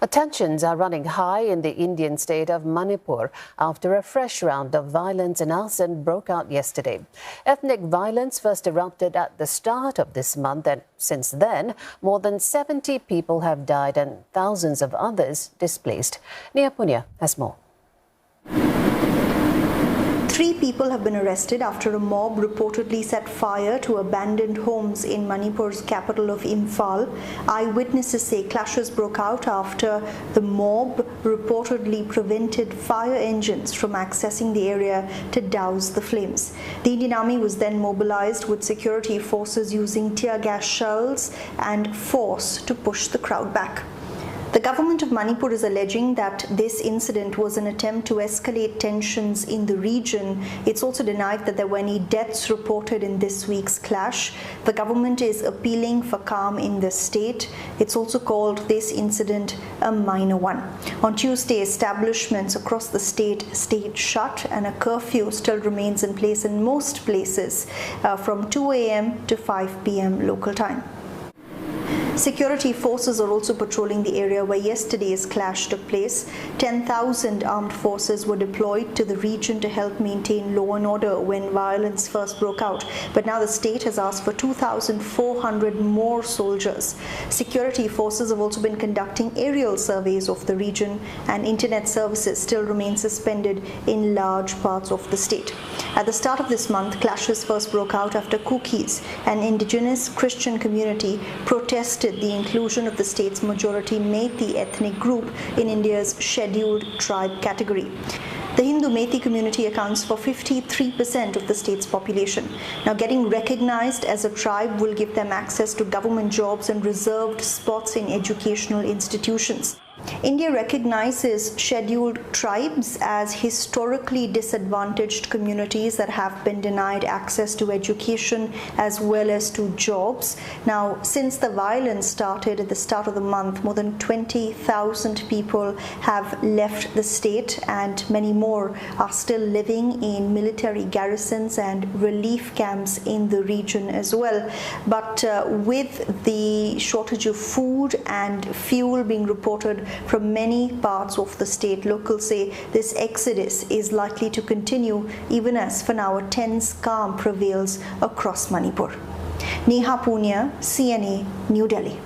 Tensions are running high in the Indian state of Manipur after a fresh round of violence and arson broke out yesterday. Ethnic violence first erupted at the start of this month, and since then, more than 70 people have died and thousands of others displaced. Nia Punya has more. 3 people have been arrested after a mob reportedly set fire to abandoned homes in Manipur's capital of Imphal. Eyewitnesses say clashes broke out after the mob reportedly prevented fire engines from accessing the area to douse the flames. The Indian Army was then mobilized with security forces using tear gas shells and force to push the crowd back. The government of Manipur is alleging that this incident was an attempt to escalate tensions in the region. It's also denied that there were any deaths reported in this week's clash. The government is appealing for calm in the state. It's also called this incident a minor one. On Tuesday, establishments across the state stayed shut, and a curfew still remains in place in most places from 2 a.m. to 5 p.m. local time. Security forces are also patrolling the area where yesterday's clash took place. 10,000 armed forces were deployed to the region to help maintain law and order when violence first broke out. But now the state has asked for 2,400 more soldiers. Security forces have also been conducting aerial surveys of the region, and internet services still remain suspended in large parts of the state. At the start of this month, clashes first broke out after Kukis, an indigenous Christian community, protested the inclusion of the state's majority Meitei ethnic group in India's scheduled tribe category. The Hindu Meitei community accounts for 53% of the state's population. Now, getting recognized as a tribe will give them access to government jobs and reserved spots in educational institutions. India recognizes scheduled tribes as historically disadvantaged communities that have been denied access to education as well as to jobs. Now, since the violence started at the start of the month, more than 20,000 people have left the state, and many more are still living in military garrisons and relief camps in the region as well. But with the shortage of food and fuel being reported from many parts of the state, locals say this exodus is likely to continue even as for now a tense calm prevails across Manipur. Nia Punya, CNA, New Delhi.